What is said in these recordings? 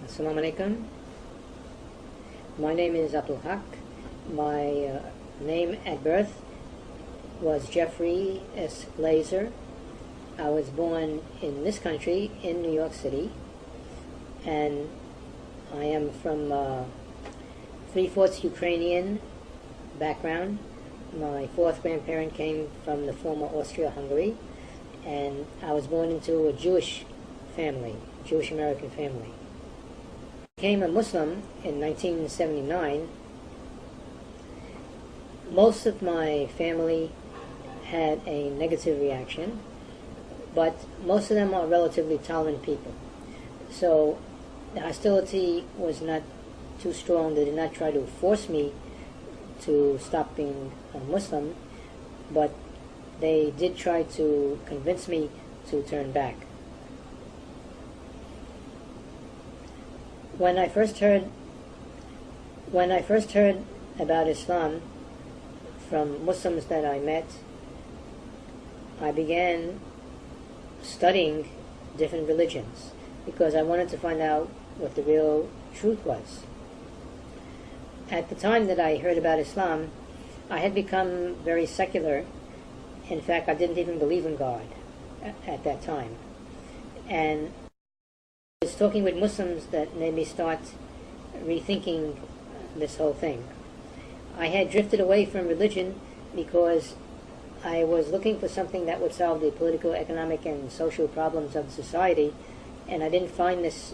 Assalamu alaikum. My name is Abdul Haq. My name at birth was Jeffrey S. Glazer. I was born in this country, in New York City, and I am from 3/4 Ukrainian background. My fourth grandparent came from the former Austria-Hungary, and I was born into a Jewish family, Jewish-American family. I became a Muslim in 1979. Most of my family had a negative reaction, but most of them are relatively tolerant people. So the hostility was not too strong. They did not try to force me to stop being a Muslim, but they did try to convince me to turn back. When I first heard about Islam from Muslims that I met, I began studying different religions because I wanted to find out what the real truth was. At the time that I heard about Islam, I had become very secular. In fact, I didn't even believe in God at that time. And I was talking with Muslims that made me start rethinking this whole thing. I had drifted away from religion because I was looking for something that would solve the political, economic, and social problems of society, and I didn't find this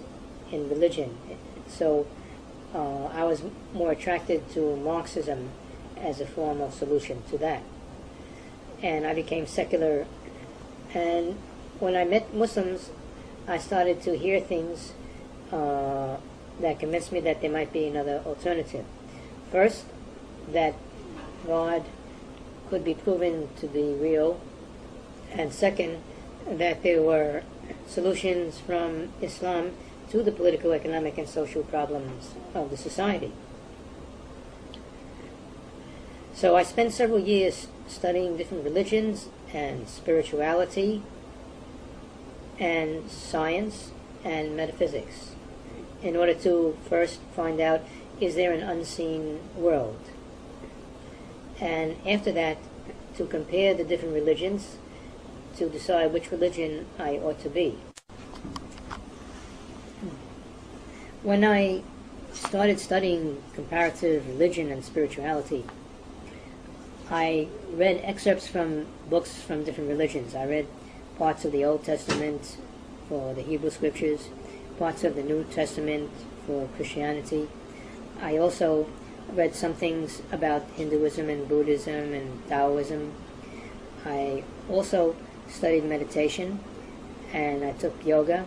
in religion. So I was more attracted to Marxism as a form of solution to that. And I became secular. And when I met Muslims, I started to hear things that convinced me that there might be another alternative. First, that God could be proven to be real, and second, that there were solutions from Islam to the political, economic, and social problems of the society. So I spent several years studying different religions and spirituality and science and metaphysics in order to first find out, is there an unseen world? And after that, to compare the different religions to decide which religion I ought to be. When I started studying comparative religion and spirituality, I read excerpts from books from different religions. I read parts of the Old Testament for the Hebrew Scriptures, parts of the New Testament for Christianity. I also read some things about Hinduism and Buddhism and Taoism. I also studied meditation, and I took yoga,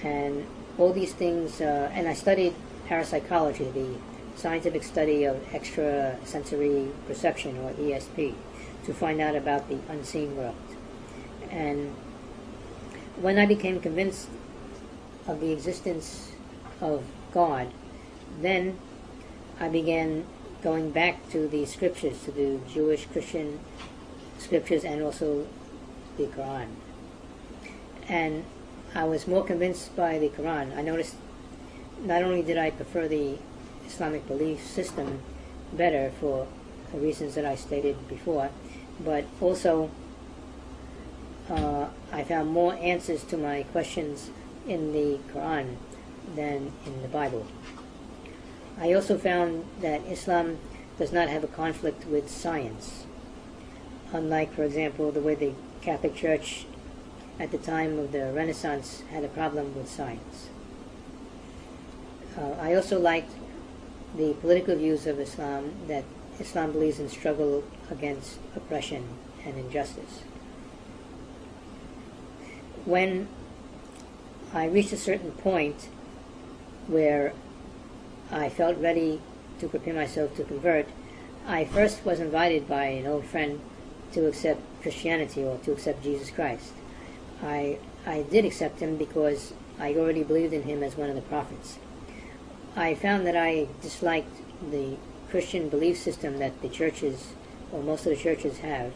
and all these things, and I studied parapsychology, the scientific study of extrasensory perception, or ESP, to find out about the unseen world. And when I became convinced of the existence of God, then I began going back to the scriptures, to the Jewish, Christian scriptures, and also the Quran. And I was more convinced by the Quran. I noticed not only did I prefer the Islamic belief system better for the reasons that I stated before, but also I found more answers to my questions in the Quran than in the Bible. I also found that Islam does not have a conflict with science, unlike, for example, the way the Catholic Church at the time of the Renaissance had a problem with science. I also liked the political views of Islam, that Islam believes in struggle against oppression and injustice. When I reached a certain point where I felt ready to prepare myself to convert, I first was invited by an old friend to accept Christianity, or to accept Jesus Christ. I did accept him because I already believed in him as one of the prophets. I found that I disliked the Christian belief system that the churches, or most of the churches, have,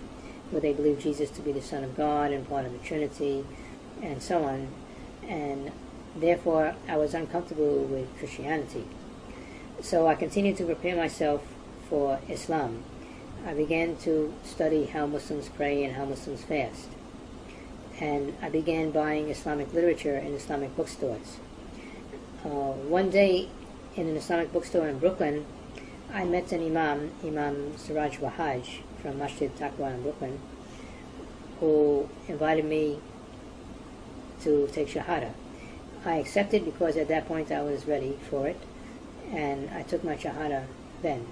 where they believe Jesus to be the Son of God and part of the Trinity, and so on. And therefore I was uncomfortable with Christianity. So I continued to prepare myself for Islam. I began to study how Muslims pray and how Muslims fast. And I began buying Islamic literature in Islamic bookstores. One day in an Islamic bookstore in Brooklyn, I met an Imam Siraj Wahaj from Masjid Taqwa in Brooklyn, who invited me to take Shahada. I accepted because at that point I was ready for it, and I took my Shahada then.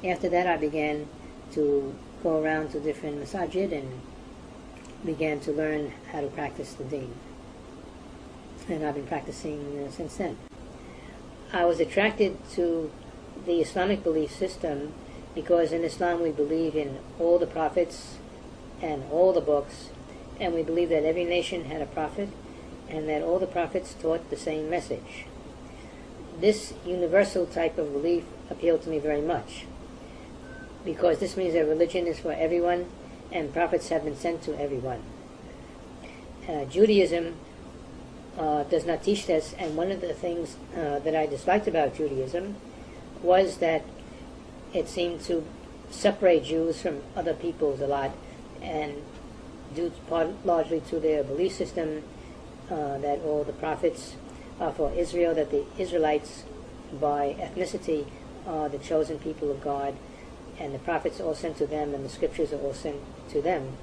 After that I began to go around to different masajid and began to learn how to practice the deen. And I've been practicing since then. I was attracted to the Islamic belief system because in Islam we believe in all the prophets and all the books, and we believe that every nation had a prophet and that all the prophets taught the same message. This universal type of belief appealed to me very much because this means that religion is for everyone and prophets have been sent to everyone. Judaism does not teach this, and one of the things that I disliked about Judaism was that it seemed to separate Jews from other peoples a lot, and due largely to their belief system that all the prophets are for Israel, that the Israelites by ethnicity are the chosen people of God, and the prophets are all sent to them, and the scriptures are all sent to them.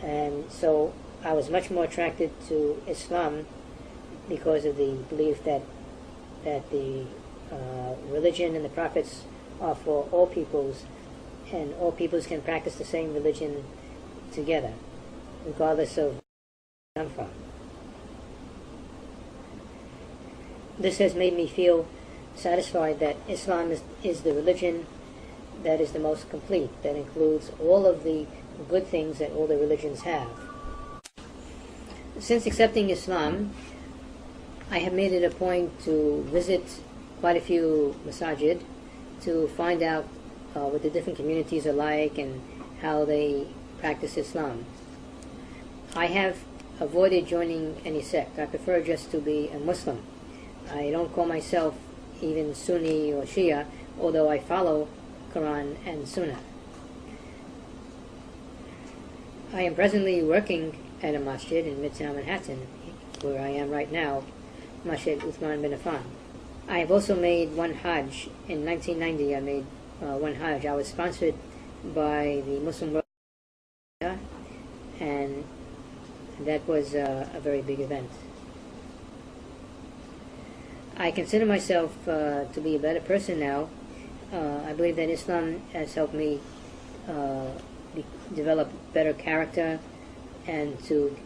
And so I was much more attracted to Islam because of the belief that the religion and the prophets are for all peoples, and all peoples can practice the same religion together, regardless of where they come from. This has made me feel satisfied that Islam is the religion that is the most complete, that includes all of the good things that all the religions have. Since accepting Islam, I have made it a point to visit quite a few masajid to find out what the different communities are like and how they practice Islam. I have avoided joining any sect. I prefer just to be a Muslim. I don't call myself even Sunni or Shia, although I follow Quran and Sunnah. I am presently working at a masjid in Midtown Manhattan, where I am right now, Masjid Uthman bin Affan. I have also made one Hajj. In 1990 I made one Hajj. I was sponsored by the Muslim World, and that was a very big event. I consider myself to be a better person now. I believe that Islam has helped me develop better character and to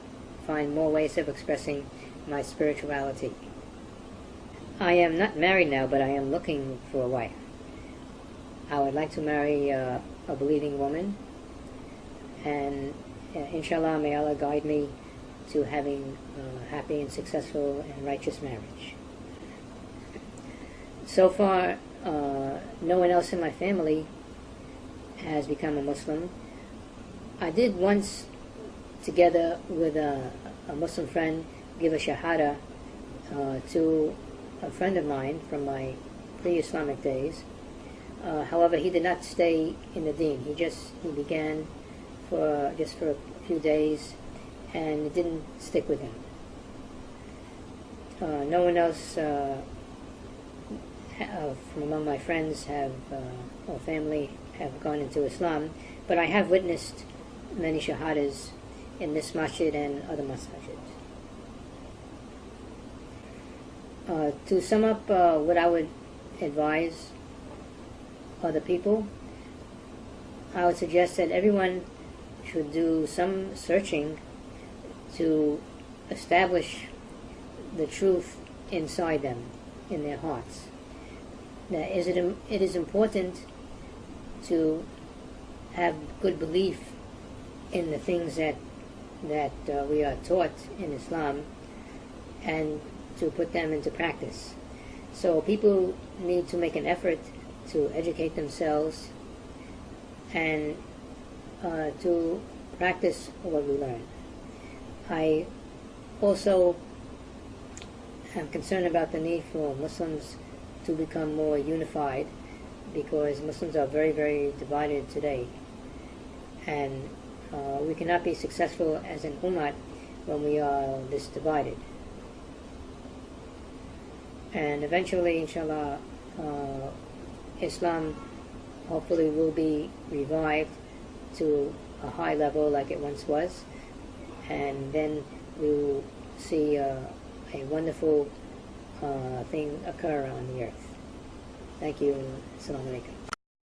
find more ways of expressing my spirituality. I am not married now, but I am looking for a wife. I would like to marry a believing woman, and inshallah, may Allah guide me to having a happy and successful and righteous marriage. So far, no one else in my family has become a Muslim. I did once, together with a Muslim friend, give a Shahada to a friend of mine from my pre-Islamic days. However, he did not stay in the deen. He began just for a few days, and it didn't stick with him. No one else from among my friends or family have gone into Islam, but I have witnessed many shahadas in this masjid and other masajids. To sum up what I would advise other people, I would suggest that everyone should do some searching to establish the truth inside them, in their hearts. Now, it is important to have good belief in the things that we are taught in Islam, and to put them into practice. So people need to make an effort to educate themselves and to practice what we learn. I also I'm concerned about the need for Muslims to become more unified, because Muslims are very, very divided today. And we cannot be successful as an ummah when we are this divided. And eventually, inshallah, Islam hopefully will be revived to a high level like it once was, and then we will see a wonderful thing occur on the earth. Thank you. Assalamu alaikum.